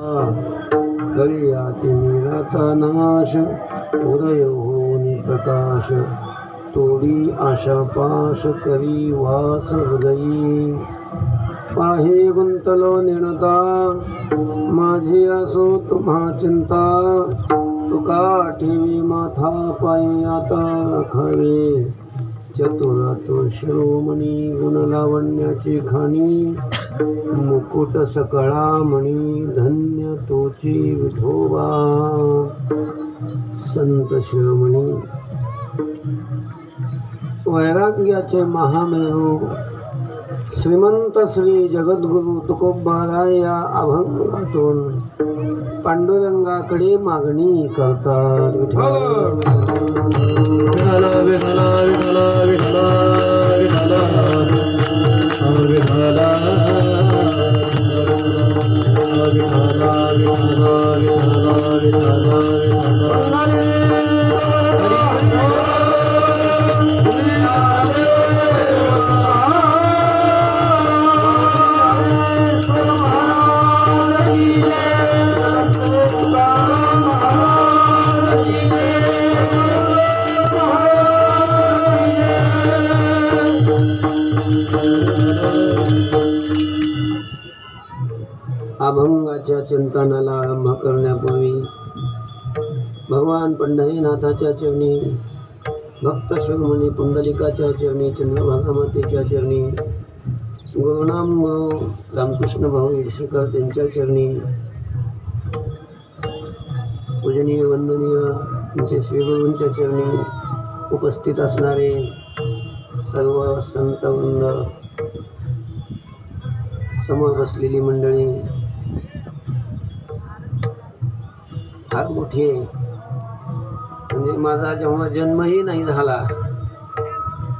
करियाती मीराचा नाश उदय होऊन प्रकाश तोडी आशा पाश करी वास हृदयी पाहे गुंतलो निणता माझी असो तुम्हा चिंता तुका ठेवी माथा पायी आता राखावे चतुर तो शिरोमणी गुणलावण्याची खाणी मुकुट सकळा मणी धन्य तोची विठोबा संत शिरोमणी वैराग्याचे महामेरू श्रीमंत श्री जगद्गुरु तुकोबाराय या अभंगातून पांडुरंगाकडे मागणी करतात. विठ्ठल विठ्ठल विठ्ठल विठ्ठल अभंगाच्या चिंतनाला आरंभ करण्यापूर्वी भगवान पंढरीनाथाच्या चरणी भक्त शिरोमणी पुंडलिकाच्या चरणी चंद्रभागा मातेच्या चरणी गुरुनाम गुरु रामकृष्ण भाऊ इडशीकर त्यांच्या चरणी पूजनीय वंदनीय त्यांचे श्रीगुरूंच्या चरणी उपस्थित असणारे सर्व संतवृंद समोर बसलेली मंडळी फार मोठी आहे. म्हणजे माझा जेव्हा जन्मही नाही झाला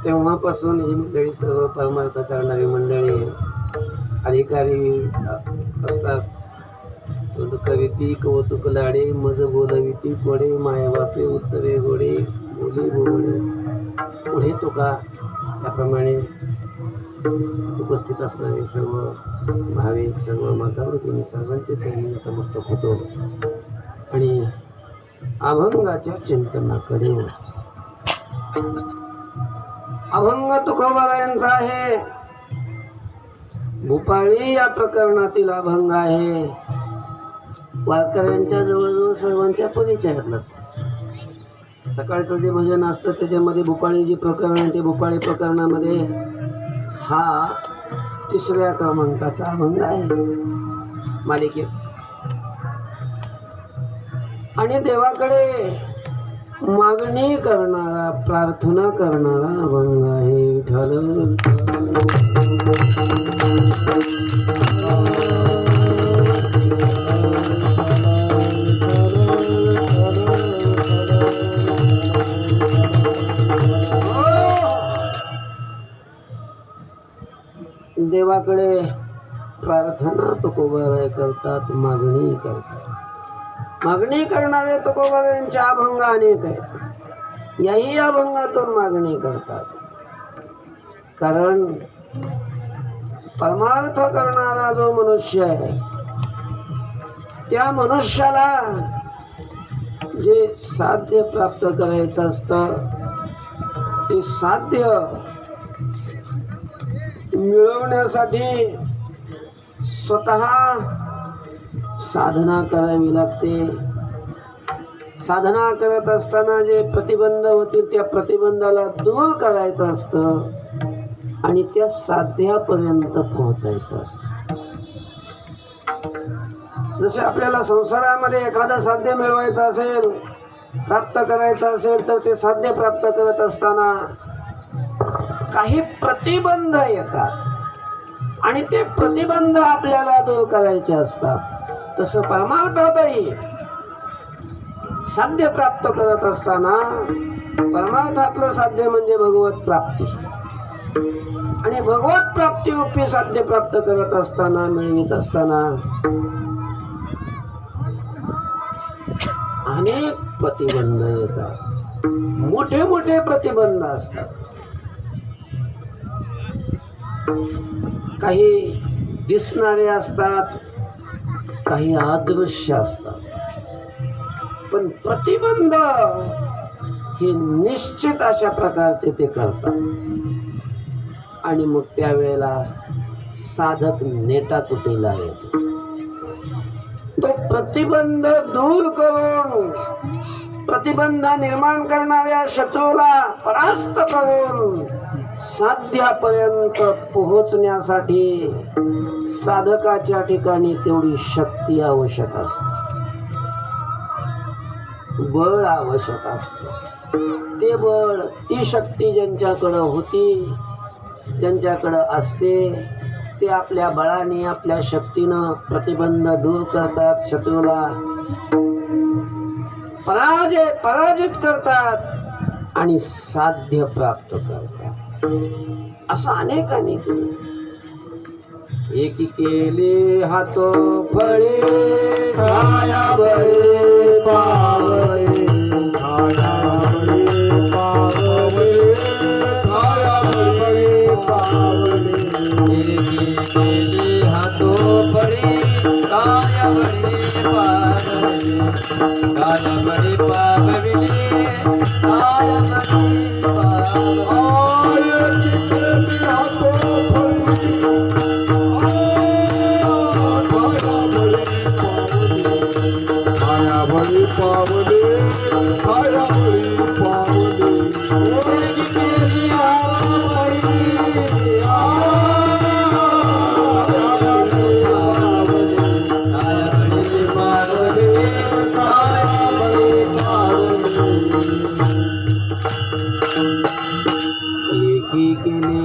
तेव्हापासून ही मंडळी सर्व परमार्थ करणारी मंडळी अधिकारी असतात. कविती कौतुक लाडे मज बोलविती कोडे मायबापे उत्तरे गोडे बोली बोबडे पुढे तुका त्याप्रमाणे उपस्थित असणारे सर्व भाविक सर्व माता भगिनी सर्वांचे चरणी नतमस्तक होतो आणि अभंगाच्या चिंतनाकडे. अभंग तुकोबारायांचा आहे. भूपाळी या प्रकरणातील अभंग आहे. वारकऱ्यांच्या जवळजवळ सर्वांच्या परिचयातलाच. सकाळचं जे भजन असतं त्याच्यामध्ये भूपाळी जे प्रकरण आहे ते भूपाळी प्रकरणामध्ये हा 3ऱ्या क्रमांकाचा अभंग आहे मालिकेत. आणि देवाकडे मागणी करणारा प्रार्थना करणारा अभंग आहे. विठ्ठल देवाकडे प्रार्थना तुकोबाराय करतात, मागणी करतात. मागणी करणारे तुकोबारायांचे अभंग अनेक आहेत. याही अभंगातून मागणी करतात. कारण परमार्थ करणारा जो मनुष्य आहे त्या मनुष्याला जे साध्य प्राप्त करायचं असतं ते साध्य मिळवण्यासाठी स्वतः साधना करावी लागते. साधना करत असताना जे प्रतिबंध होतील त्या प्रतिबंधाला दूर करायचं असतं आणि त्या साध्यापर्यंत पोहोचायचं असतं. जसे आपल्याला संसारामध्ये एखादं साध्य मिळवायचं असेल, प्राप्त करायचं असेल तर ते साध्य प्राप्त करत असताना काही प्रतिबंध येतात आणि ते प्रतिबंध आपल्याला दूर करायचे असतात. तसं परमार्थातही साध्य प्राप्त करत असताना परमार्थातलं साध्य म्हणजे भगवत प्राप्ती आणि भगवत प्राप्ती रूपी साध्य प्राप्त करत असताना मिळवित असताना अनेक प्रतिबंध येतात. मोठे मोठे प्रतिबंध असतात. काही दिसणारे असतात, काही अदृश्य असतात, पण प्रतिबंध हे निश्चित अशा प्रकारचे ते करतात. आणि मग त्यावेळेला साधक नेटातुटीला येतो. तो प्रतिबंध दूर करून, प्रतिबंध निर्माण करणाऱ्या शत्रूला परास्त करून साध्यापर्यंत पोहोचण्यासाठी साधकाच्या ठिकाणी तेवढी शक्ती आवश्यक असते, बळ आवश्यक असते. ते बळ, ती शक्ती ज्यांच्याकडं होती, ज्यांच्याकडं असते, ते आपल्या बळाने, आपल्या शक्तीनं प्रतिबंध दूर करतात, शत्रूला पराजित करतात आणि साध्य प्राप्त करतात. असं अनेकांनी एकी केले हातो फळे काया बळे पावळे, काया बळे पावळे, काया बळे पावळे. एकी केले हातो फळे काया बळे पावळे, काया बळे पावळे, काया बळे पावळे.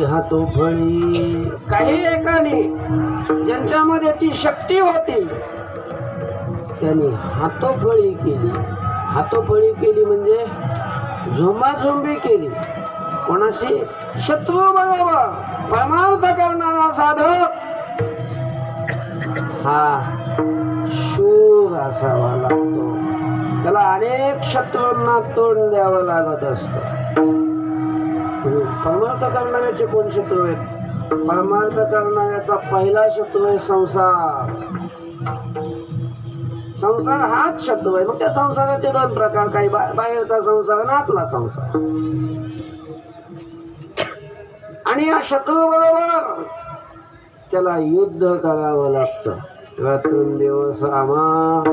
हातो फळी. काही एकाने ज्यांच्यामध्ये ती शक्ती होती त्याने हातोफळी केली. हातोफळी केली म्हणजे झोंबाझोंबी केली. कोणाशी? शत्रू बरोबर. परमार्थ करणारा साधक हा शूर असावा लागतो. त्याला अनेक शत्रूंना तोंड द्यावं लागत असतं. परमार्थ करणाऱ्याचे कोण शत्रू आहेत? परमार्थ करणाऱ्याचा पहिला शत्रू आहे संसार. संसार हाच शत्रू आहे. मग त्या संसाराचे दोन प्रकार, काही बाहेरचा संसार आणि आतला संसार. आणि या शत्रू बरोबर त्याला युद्ध करावं लागतं. रात्रंदिवस आम्हा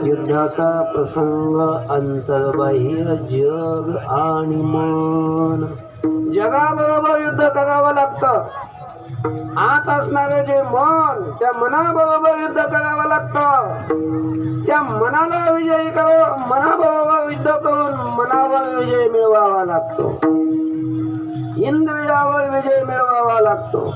युद्धाचा प्रसंग, अंतर्बाह्य जग आणि मन. जगाबरोबर युद्ध करावं लागतं. आत असणारे जे मन, त्या मनाबरोबर युद्ध करावं लागतं. त्या मनाला विजयी करावं, मनाबरोबर युद्ध करून मनावर विजय मिळवावा लागतो. इंद्रियावर विजय मिळवावा लागतो.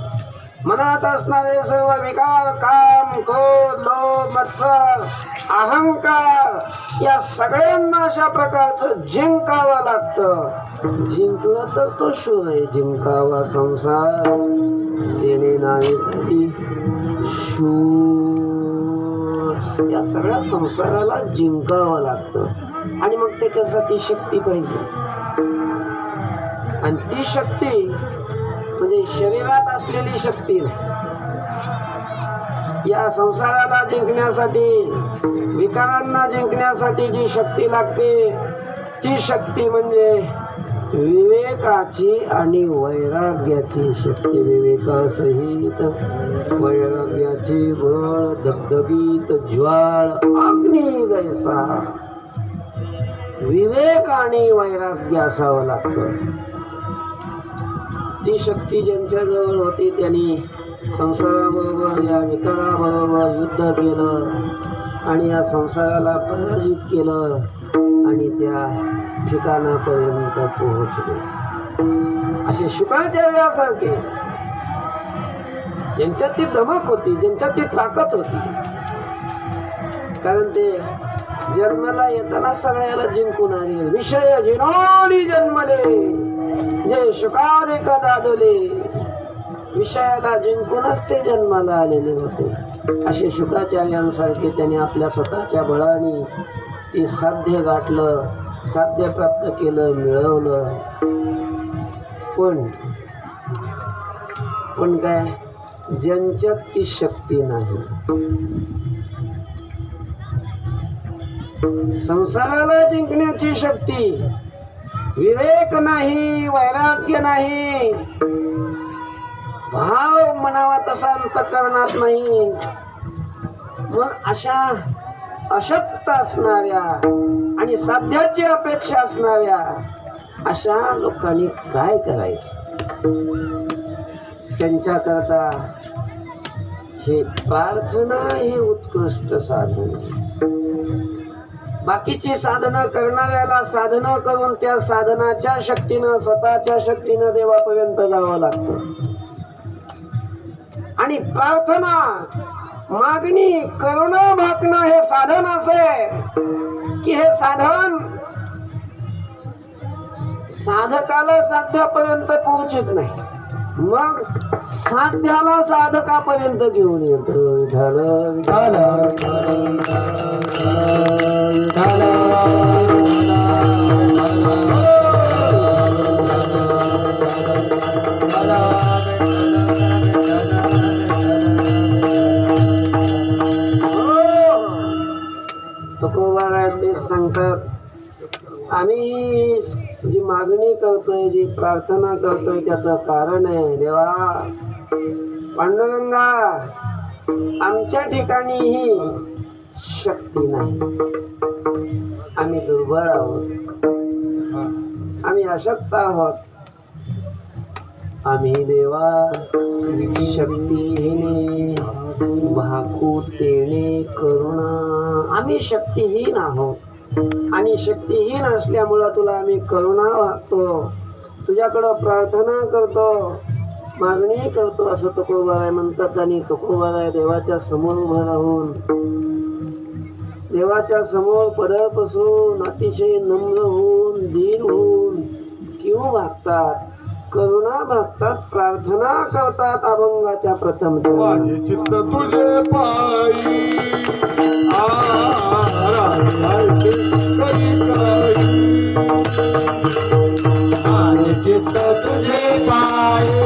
मनात असणारे सर्व विकार, काम, क्रोध, लोभ, मत्सर, अहंकार या सगळ्यांना अशा प्रकारचं जिंकावं लागतं. जिंकलं तर तो शूर आहे. जिंकावा संसार देणे नाही शूर. या सगळ्या संसाराला जिंकावं लागतं. आणि मग त्याच्यासाठी शक्ती पाहिजे. आणि ती शक्ती म्हणजे शरीरात असलेली शक्ती नाही. या संसाराला जिंकण्यासाठी, विकारांना जिंकण्यासाठी जी शक्ती लागते ती शक्ती म्हणजे विवेकाची आणि वैराग्याची शक्ती. विवेकासहित वैराग्याची बळ धगधगीत ज्वाळ अग्नी जैसा. विवेक आणि वैराग्य असावं लागतं. ती शक्ती ज्यांच्याजवळ होती त्यांनी संसाराबरोबर, या विकाराबरोबर युद्ध केलं आणि या संसाराला पराजित केलं आणि त्या ठिकाणापर्यंत पोहोचले. असे शुक्राचार्यासारखे ज्यांच्यात ती धमक होती, ज्यांच्यात ती ताकद होती. कारण ते जन्माला येताना सगळ्याला जिंकून आले. विषय जिनोनी जन्मले जे शुकारिक दादले. विषयाला जिंकूनच ते जन्माला आलेले होते. असे शुकाचार्यांसारखे त्यांनी आपल्या स्वतःच्या बळाने ते साध्य गाठलं, साध्य प्राप्त केलं, मिळवलं. पण काय, ज्यांच्यात ती शक्ती नाही, संसाराला जिंकण्याची शक्ती विवेक नाही, वैराग्य नाही, भाव म्हणावा तसा अंतःकरणात नाही. मग अशा अशक्त असणाऱ्या आणि साध्याची अपेक्षा असणाऱ्या अशा लोकांनी काय करायचं? त्यांच्याकरता हे प्रार्थना हे उत्कृष्ट साधन. बाकीची साधना करणाऱ्याला साधना करून त्या साधनाच्या शक्तीनं, स्वतःच्या शक्तीनं देवापर्यंत जावं लागतं. आणि प्रार्थना, मागणी, करुणा भाकणं हे साधन असे की हे साधन साधकाला साध्यापर्यंत पोहोचत नाही, मग साध्याला साधकापर्यंत घेऊन येतं. विठाल विठाल तुकोबारायण सांगतात, आम्ही जी मागणी करतोय, जी प्रार्थना करतोय त्याचं कारण आहे देवा पांडुरंगा, आमच्या ठिकाणी ही शक्ती नाही, आम्ही दुर्बळ आहोत, आम्ही अशक्त आहोत. आम्ही देवा शक्तीहीने, भाकू तेने करुणा, आम्ही शक्तीहीन आहोत आणि शक्तीहीन असल्यामुळं तुला आम्ही करुणा वागतो, तुझ्याकडं प्रार्थना करतो, मागणी करतो असं तुकोबाराय म्हणतात. आणि तुकोबाराय देवाच्या समोर उभं राहून, देवाच्या समोर पदरपासून अतिशय नम्र होऊन, दीन होऊन किंवा भागतात, करुणा भागतात, प्रार्थना करतात. अभंगाच्या प्रथम माझे चित्त तुझे पायी माझे चित्त तुझे पायी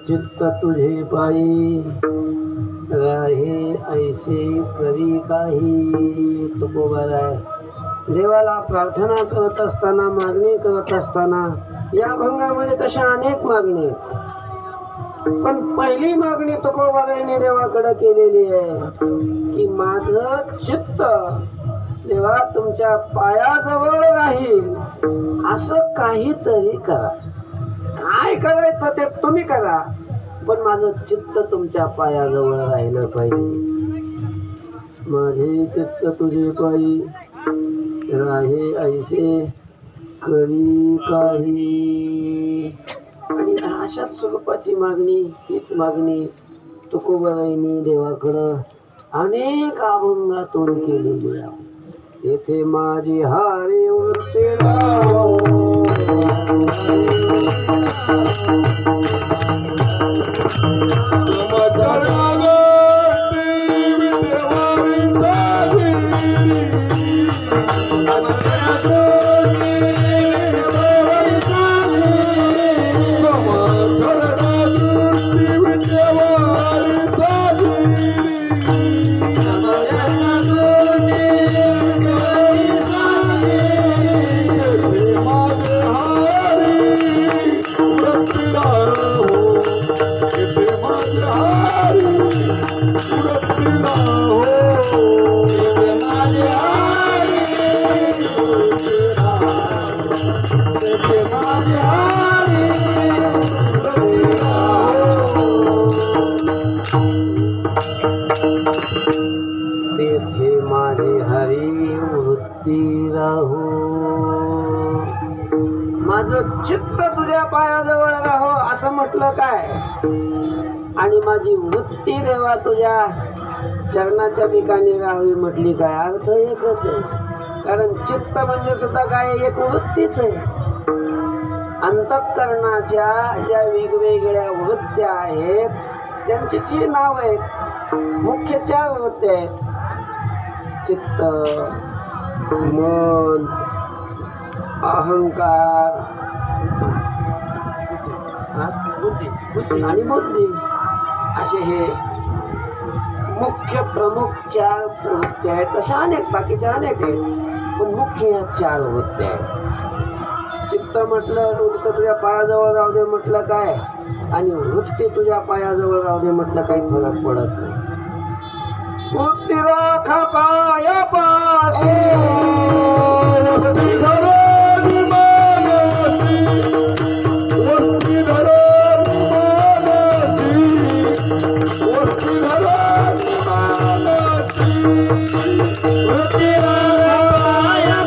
चित्त तुझे पायी राहे ऐसे करी काही. तुकोबाराय देवाला प्रार्थना करत असताना, मागणी करत असताना, या अभंगामध्ये तशा अनेक मागणी, पण पहिली मागणी तुकोबारायने देवाकडे केलेली आहे की माझं चित्त देवा तुमच्या पायाजवळ राहील, असं काहीतरी करा. काय करायचं ते तुम्ही करा, पण माझं चित्त तुमच्या पायाजवळ राहिलं पाहिजे. माझे चित्त तुझे पायी राहे ऐसे करी काही. आणि अशाच स्वरूपाची मागणी, हीच मागणी तुकोबारायनी देवाकडं अनेक अभंगातून केलेली आहे. येथे माझी हारी वृत्ती Hare तेथे माझी हरी वृत्ती राहो. माझं चित्त तुझ्या पायाजवळ राहो असं म्हटलं काय, आणि माझी वृत्ती देवा तुझ्या चरणाच्या ठिकाणी राहावी म्हटली काय. अर्थ एकच आहे. कारण चित्त म्हणजे सुद्धा काय, एक वृत्तीच आहे. अंतःकरणाच्या ज्या वेगवेगळ्या वृत्त्या आहेत त्यांचीच ही नाव आहेत. मुख्य 4 वृत्त्या आहेत: चित्त, मन, अहंकार आणि बुद्धी. असे हे मुख्य प्रमुख 4 वृत्त्या आहेत. तशा अनेक बाकीच्या अनेक आहेत, पण मुख्य ह्या 4 वृत्त्या आहेत. चित्त म्हटलं वृत्त तुझ्या पायाजवळ राहू दे म्हटलं काय, आणि वृत्ती तुझ्या पायाजवळ राहू दे म्हटलं काही फरक पडत नाही. वृत्ती राखा पायापाशी, वस्ती धरून मानसी, वस्ती धरून मानसी, वस्ती धरून मानसी. वृत्ती राखा पायापाशी, वृत्ती धरून मानसी,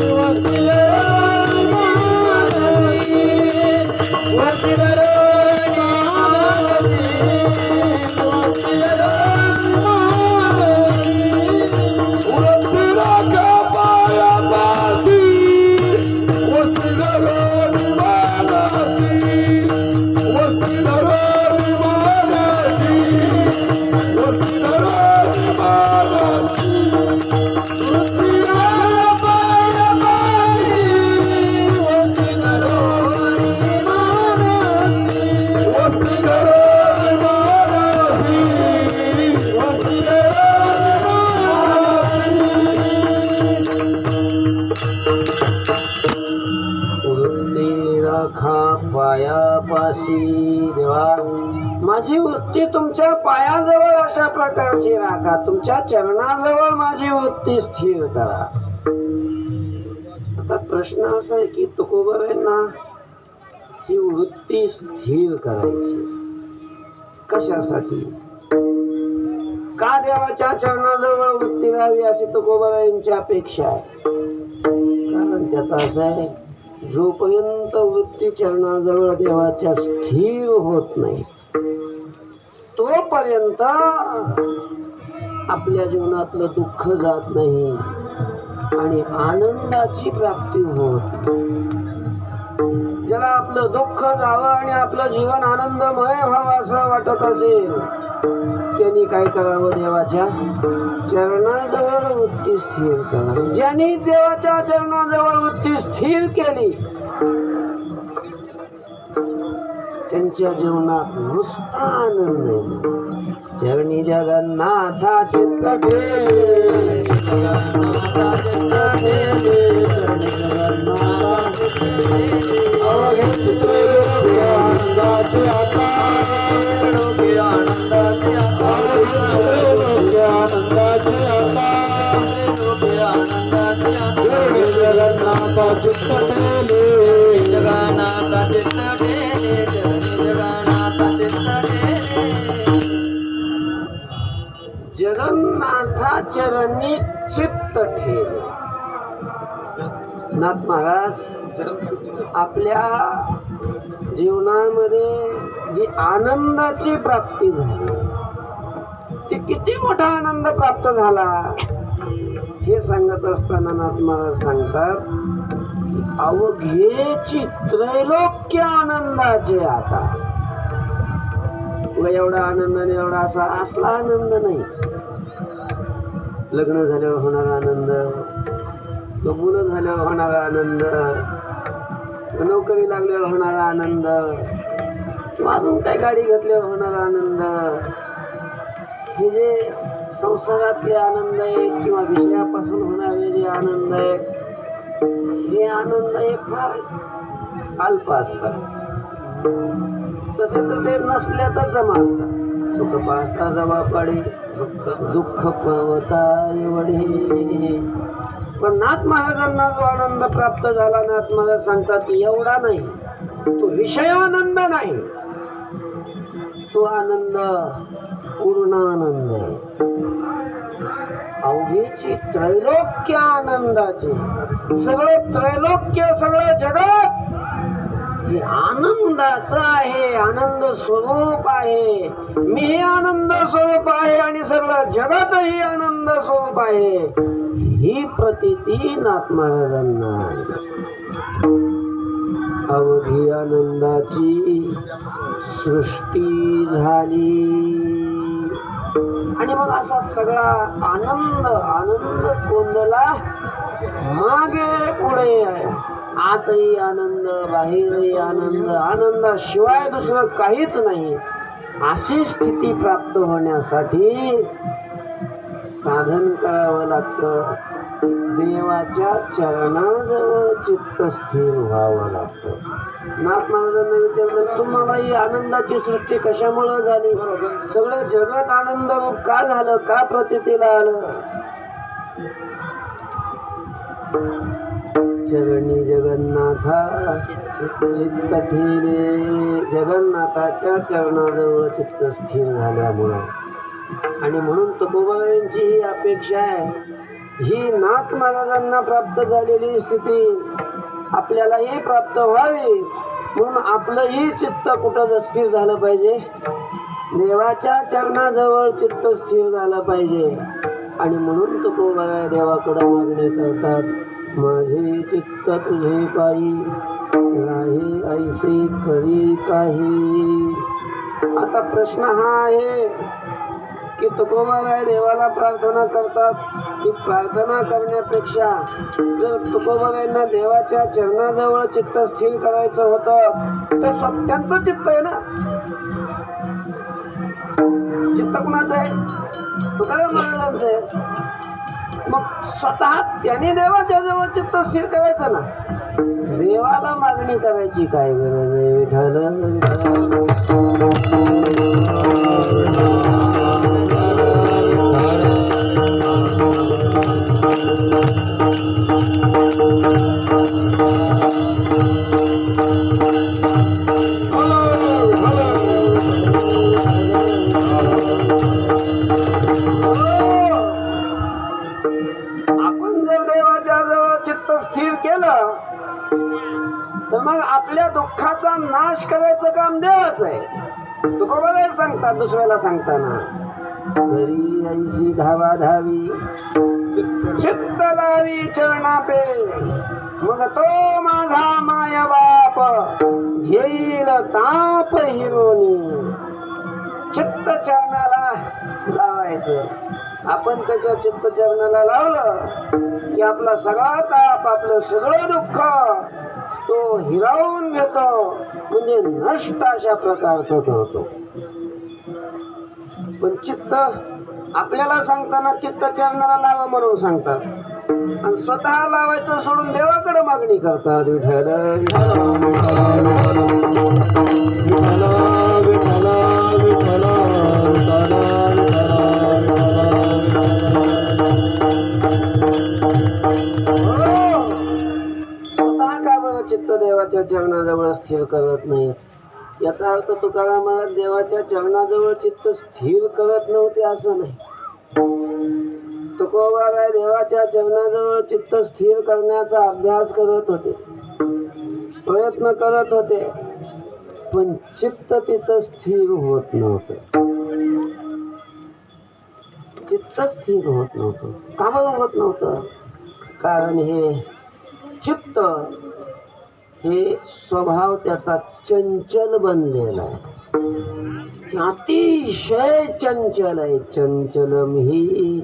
वृत्ती धरून मानसी, वृत्ती धरून मानसी. वस्ती राखा पायापाशी, वस्ती धरून मानसी, वस्ती धरून मानसी, वस्ती धरून मानसी. वस्ती राखा पायापाशी, वस्ती धरून मानसी, वस्ती धरून मानसी, वस्ती धरून मानसी. वृत्ती राखा पायापाशी. देवा माझी वृत्ती तुमच्या पायाजवळ अशा प्रकारची राखा. तुमच्या चरणाजवळ माझी वृत्ती स्थिर करा. आता प्रश्न असा आहे की तुकोबांना ही वृत्ती स्थिर करायची कशासाठी, का देवाच्या चरणाजवळ वृत्ती राहावी अशी तुकोबांची अपेक्षा आहे. कारण त्याचं असं आहे, जोपर्यंत वृत्ती चरणाजवळ देवाच्या स्थिर होत नाही तोपर्यंत आपल्या जीवनातलं दुःख जात नाही आणि आनंदाची प्राप्ती होत नाही. ज्याला आपलं दुःख जावं आणि आपलं जीवन आनंदमय व्हावं असं वाटत असेल त्यांनी काय करावं, देवाच्या चरणाजवळ वृत्ती स्थिर करावी. ज्यांनी देवाच्या चरणाजवळ वृत्ती स्थिर केली त्यांच्या जीवनात नुसता आनंद आहे. चरणी जगन्नाथा चित्त ठेवे, जगन्नाथा चित्त ठेवे, चरणी जगन्नाथा चित्त ठेवे. अवघे चित्रयोगी आनंदाचे आकार, योगी आनंदाचे आकार, योगी आनंदाचे आकार, योगी आनंदाचे आकार. योगी जगन्नाथ चित्त ठेले, जगन्नाथ चित्त ठेले, जगन्नाथ चित्त ठेले. जगन्नाथा चरणी चित्त ठेवे. नाथ महाराज आपल्या जीवनामध्ये जी आनंदाची प्राप्ती झाली ती किती मोठा आनंद प्राप्त झाला हे सांगत असताना नाथ महाराज सांगतात की अवघेची त्रैलोक्य आनंदाचे आता. तुला एवढा आनंदाने एवढा असा असला आनंद नाही. लग्न झाल्यावर होणारा आनंद, तो मुलं झाल्यावर होणारा आनंद, नोकरी लागल्यावर होणारा आनंद, किंवा अजून काही गाडी घेतल्यावर होणारा आनंद, हे जे संसारातले आनंद आहेत किंवा विषयापासून होणारे जे आनंद आहेत हे आनंद हे फार अल्प असतात. तसे तर ते नसल्यातच जमा असतात. सुख पाहता जमा पाडी, दुःख पवता एवढे. पण नाथ महाराजांना जो आनंद प्राप्त झाला, नाथ महाराज सांगतात की एवढा नाही, तो विषयानंद नाही, तो आनंद पूर्णानंद आहे. अवघीची त्रैलोक्य आनंदाची, सगळं त्रैलोक्य, सगळं जगत हे आनंदाचं आहे, आनंद स्वरूप आहे. मी हे आनंद स्वरूप आहे आणि सगळं जगत ही आनंद स्वरूप आहे, ही प्रतीती नाथ महाराजांना आहे. अवघी आनंदाची सृष्टी झाली आणि मग असा सगळा आनंद आनंद कोंडला मागे पुढे आहे. आतही आनंद, बाहेरही आनंद, आनंदाशिवाय दुसरं काहीच नाही. अशी स्थिती प्राप्त होण्यासाठी साधन करावं लागतं. देवाच्या चरणाजवळ चित्त स्थिर व्हावं लागतं. नाथ महाराजांना विचारलं, तुम्हाला ही आनंदाची सृष्टी कशामुळे झाली? सगळं जगत आनंद रूप का झालं? का प्रतीतीला आलं? चरणी जगन्नाथा चित्त ठेले. जगन्नाथाच्या चरणाजवळ चित्त स्थिर झाल्यामुळं. आणि म्हणून तुकोबारायांची ही अपेक्षा आहे, ही नाथ महाराजांना प्राप्त झालेली स्थिती आपल्यालाही प्राप्त व्हावी. म्हणून आपलंही चित्त कुठं स्थिर झालं पाहिजे? देवाच्या चरणाजवळ चित्त स्थिर झालं पाहिजे. आणि म्हणून तुकोबाराय देवाकडे मागणी करतात, माझे चित्त तुझे पायी राहे ऐसे करी काही. आता प्रश्न हा आहे की तुकोबाराय देवाला प्रार्थना करतात, की प्रार्थना करण्यापेक्षा जर तुकोबारायांना देवाच्या चरणाजवळ चित्त स्थिर करायचं होतं तर स्वतःचं चित्त आहे ना. चित्त कुणाचं आहे? तुकाराम महाराजांचं आहे. मग स्वतः त्याने देवाच्या जवळ चित्त स्थिर करायचं ना. देवाला मागणी करायची काय गरज आहे? विठ्ठल आपण जर देवाच्या जवळ चित्त स्थिर केलं तर मग आपल्या दुःखाचा नाश करायचं काम देवाचं आहे. तुकोबाराय सांगतात दुसऱ्याला सांगताना, घरी ऐशी धावा धावी चित्त लावी चरणापे, मग तो माझा माया बाप घेईल ताप हिरोनी. चित्त चरणाला लावायचं. आपण त्याच्या चित्त चरणाला लावलं की आपला सगळा ताप, आपलं सगळं दुःख तो हिरावून घेतो, म्हणजे नष्ट अशा प्रकारचं करतो. पण चित्त आपल्याला सांगताना चित्त चरणाला लावा म्हणून सांगतात आणि स्वतः लावायचं सोडून देवाकडे मागणी करतात. विठ्ठल स्वतः का बरं चित्त देवाच्या चरणाजवळ स्थिर करत नाही? याचा अर्थ तुकाराम महाराज देवाच्या चरणाजवळ चित्त स्थिर करत नव्हते असं नाही. तुकोबाराय देवाच्या चरणाजवळ चित्त स्थिर करण्याचा अभ्यास करत होते, प्रयत्न करत होते, पण चित्त तिथं स्थिर होत नव्हतं. चित्त स्थिर होत नव्हतं. का बरं होत नव्हतं? कारण हे चित्त हे स्वभाव त्याचा चंचल बनलेला आहे, अतिशय चंचल आहे. चंचलम ही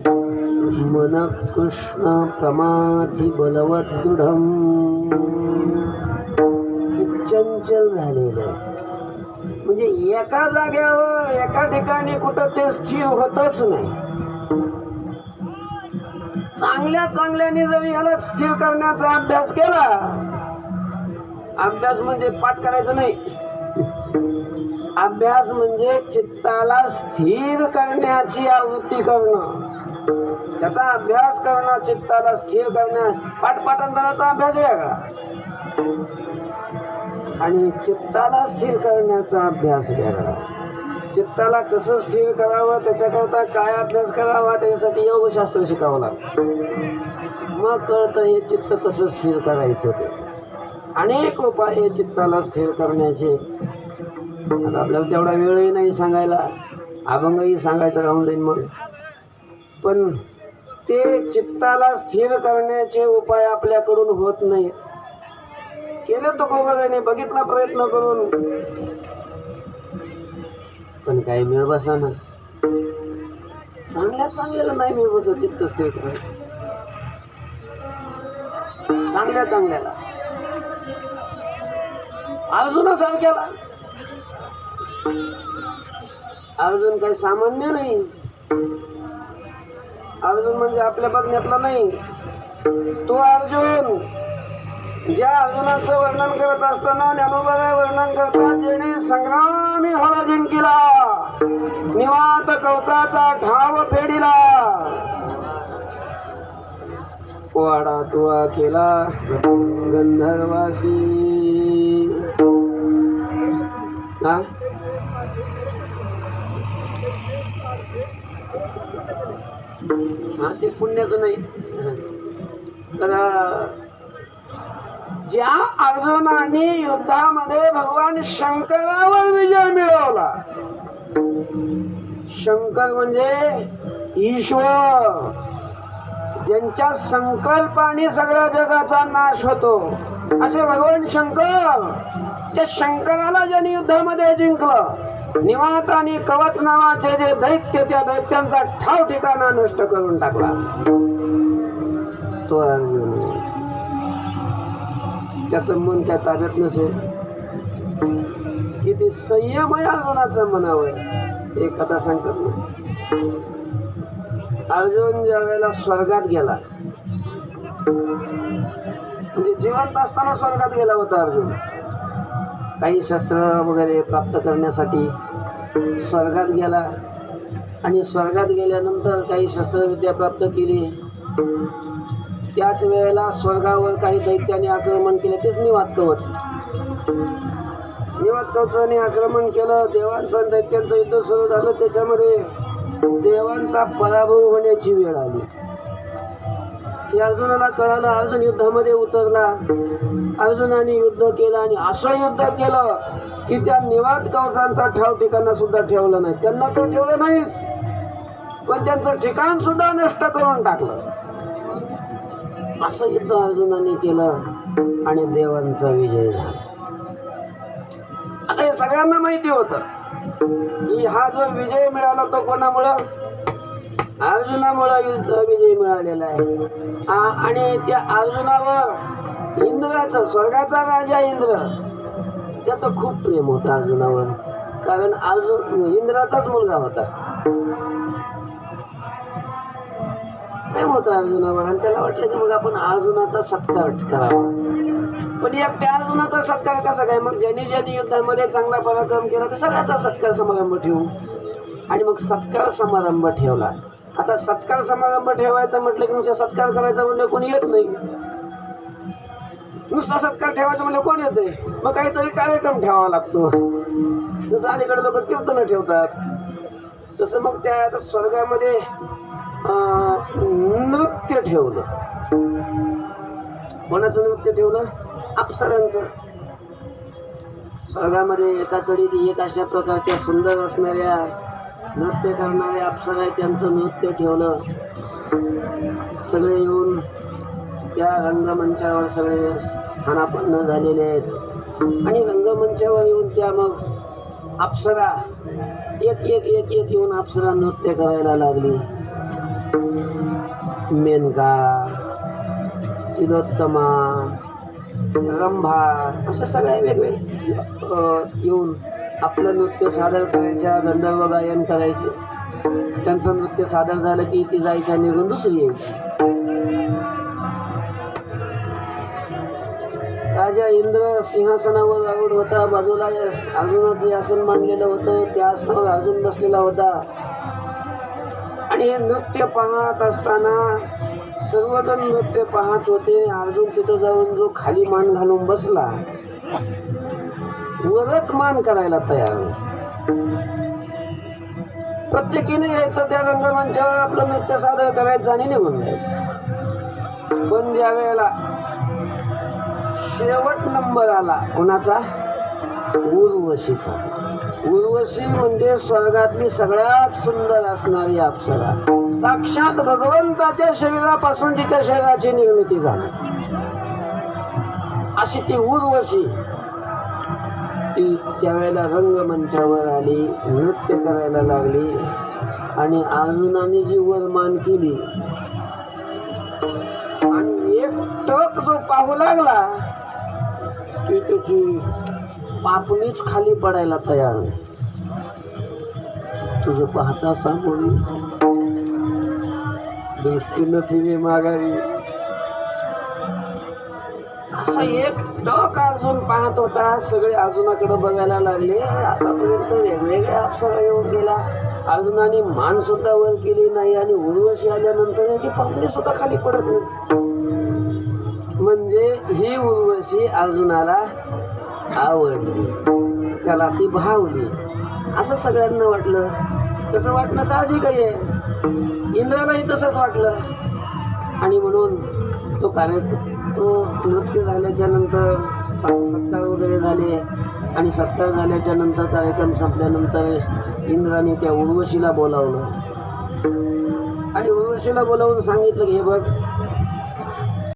मन कृष्ण प्रमाथी बलवत दृढम. चंचल झालेलं आहे, म्हणजे एका जागेवर एका ठिकाणी कुठं ते स्थिर होतच नाही. चांगल्याने जर याला स्थिर करण्याचा अभ्यास केला, अभ्यास म्हणजे पाठ करायचं नाही, अभ्यास म्हणजे चित्ताला स्थिर करण्याची आवृत्ती करणं, त्याचा अभ्यास करणं. चित्ताला स्थिर करण्या पाठांतराचा अभ्यास वेगळा आणि चित्ताला स्थिर करण्याचा अभ्यास वेगळा. चित्ताला कसं स्थिर करावं, त्याच्याकरता काय अभ्यास करावा, त्याच्यासाठी योगशास्त्र शिकावं लागतं. मग कळतं हे चित्त कसं स्थिर करायचं ते. अनेक उपाय हे चित्ताला स्थिर करण्याचे. आता आपल्याला तेवढा वेळही नाही सांगायला, अभंगही सांगायचं राहून जाईल मग. पण ते चित्ताला स्थिर करण्याचे उपाय आपल्याकडून होत नाही. केले तो गोबाने बघितला प्रयत्न करून, पण काही मिळ बसा ना. चांगल्याला नाही मिळ बसत चित्त स्थिर करायचं. चांगल्याला अर्जुनासारख्याला, अर्जुन काही सामान्य नाही. अर्जुन म्हणजे आपल्या बघण्यातला नाही. तो अर्जुन ज्या अर्जुनाचं वर्णन करत असताना ज्ञानोबा वर्णन करतात, जेणे संग्रामी हवा जिंकिला, निवांत कवचाचा ठाव फेडिला, वाडा तुवा केला गंधर्वासी. हा ते पुण्याचं नाही. तर ज्या अर्जुनाने युद्धामध्ये भगवान शंकरावर विजय मिळवला, शंकर म्हणजे ईश्वर, ज्यांच्या संकल्पाने सगळ्या जगाचा नाश होतो, असे भगवान शंकर. त्या शंकराला ज्यांनी युद्धामध्ये जिंकलं, निवात आणि कवच नावाचे जे दैत्य, त्या दैत्यांचा ठाव ठिकाणा नष्ट करून टाकला, तो अर्जुन. त्याचं मन त्या ताब्यात नसेल. किती संयम आहे अर्जुनाचं मनावर, एक कथा सांगतात ना. अर्जुन ज्या वेळेला स्वर्गात गेला, म्हणजे जिवंत असताना स्वर्गात गेला होता अर्जुन. काही शस्त्र वगैरे प्राप्त करण्यासाठी स्वर्गात गेला, आणि स्वर्गात गेल्यानंतर काही शस्त्रविद्या प्राप्त केली. त्याच वेळेला स्वर्गावर काही दैत्याने आक्रमण केले, तेच निवात कवच. निवात कवचाने आक्रमण केलं, देवांचं आणि दैत्यांचं युद्ध सुरू झालं. त्याच्यामध्ये देवांचा पराभव होण्याची वेळ आली. हे अर्जुनाला कळालं. अर्जुन युद्धामध्ये उतरला, अर्जुनाने युद्ध केलं, आणि असं युद्ध केलं की त्या निवात कवचांचा ठाव ठिकाणा सुद्धा ठेवलं नाही. त्यांना तो ठेवलं नाहीच, पण त्यांचं ठिकाण सुद्धा नष्ट करून टाकलं. असं युद्ध अर्जुनाने केलं आणि देवांचा विजय झाला. आता हे सगळ्यांना माहिती होतं की हा जो विजय मिळाला तो कोणामुळं? अर्जुनामुळे युद्ध विजय मिळालेला आहे. आणि त्या अर्जुनावर इंद्राचं, स्वर्गाचा राजा इंद्र, त्याचं खूप प्रेम होतं अर्जुनावर. कारण अर्जुन इंद्राचाच मुलगा होता. प्रेम होता अर्जुनावर, आणि त्याला वाटलं की मग आपण अर्जुनाचा सत्कार करावा. पण एकट्या अर्जुनाचा सत्कार कसा काय? मग ज्यांनी युद्धामध्ये चांगला पराक्रम केला तर सगळ्याचा सत्कार समारंभ ठेवू. आणि मग सत्कार समारंभ ठेवला. आता सत्कार समारंभ ठेवायचा म्हटलं की नुसतं सत्कार करायचा म्हणलं कोणी येत नाही. नुसता सत्कार ठेवायचा म्हणलं कोण येतंय? मग काहीतरी कार्यक्रम ठेवावा लागतो. जसं अलीकडे लोक कीर्तन ठेवतात, तसं मग त्या आता स्वर्गामध्ये नृत्य ठेवलं. कोणाचं नृत्य ठेवलं? अप्सरांचं. स्वर्गामध्ये एका चढीत एक अशा प्रकारच्या सुंदर असणाऱ्या नृत्य करणाऱ्या अप्सरा आहे, त्यांचं नृत्य ठेवलं. सगळे येऊन त्या रंगमंचावर सगळे स्थानापन्न झालेले आहेत, आणि रंगमंचावर येऊन त्या मग अप्सरा एक एक एक एक येऊन अप्सरा नृत्य करायला लागली. मेनका, तिलोत्तमा, रंभा, अशा सगळ्या वेगवेगळे येऊन आपलं नृत्य सादर करायच्या, गंधर्व गायन करायचे. त्यांचं नृत्य सादर झालं की ती जायच्या, निघून दुसरी यायची. राजा इंद्र सिंहासनावर आरूढ होता. बाजूला अर्जुनाचं आसन मांडलेलं होतं, त्या आसनावर अर्जुन बसलेला होता. आणि हे नृत्य पाहत असताना सर्वजण नृत्य पाहत होते. अर्जुन तिथं जाऊन जो खाली मान घालून बसला, वरच मान करायला तयार. प्रत्येकीने यायचं त्या रंगमंचावर आपलं नृत्य सादर करायचं आणि निघून जायचं. पण ज्या वेळेला शेवट नंबर आला कोणाचा? उर्वशीचा. उर्वशी म्हणजे स्वर्गातली सगळ्यात सुंदर असणारी अप्सरा. साक्षात भगवंताच्या शरीरापासून तिच्या शरीराची निर्मिती झाली अशी ती उर्वशी. ती त्यावेळेला रंगमंचावर आली, नृत्य करायला लागली आणि अर्जुनाने जी वरमान केली आणि एक टक जो पाहू लागला ती त्याची पापणीच खाली पडायला तयार. तुझं पाहता सामोरी दृष्टीनं फिरे माघारी. असा एक टक अर्जुन पाहत होता. सगळे अर्जुनाकडे बघायला लागले. आतापर्यंत वेगवेगळ्या अप्सरा येऊन गेला. अर्जुनाने मान सुद्धा वर केली नाही आणि उर्वशी आल्यानंतर याची पापणी सुद्धा खाली पडत नाही. म्हणजे ही उर्वशी अर्जुनाला आवडली, त्याला ती भावली असं सगळ्यांना वाटलं. तसं वाटणं साहजिक आहे. इंद्रालाही तसंच वाटलं आणि म्हणून तो नृत्य झाल्याच्या नंतर सत्कार वगैरे झाले आणि सत्कार झाल्याच्या नंतर कार्यक्रम संपल्यानंतर इंद्राने त्या उर्वशीला बोलावलं आणि उर्वशीला बोलावून सांगितलं, हे बघ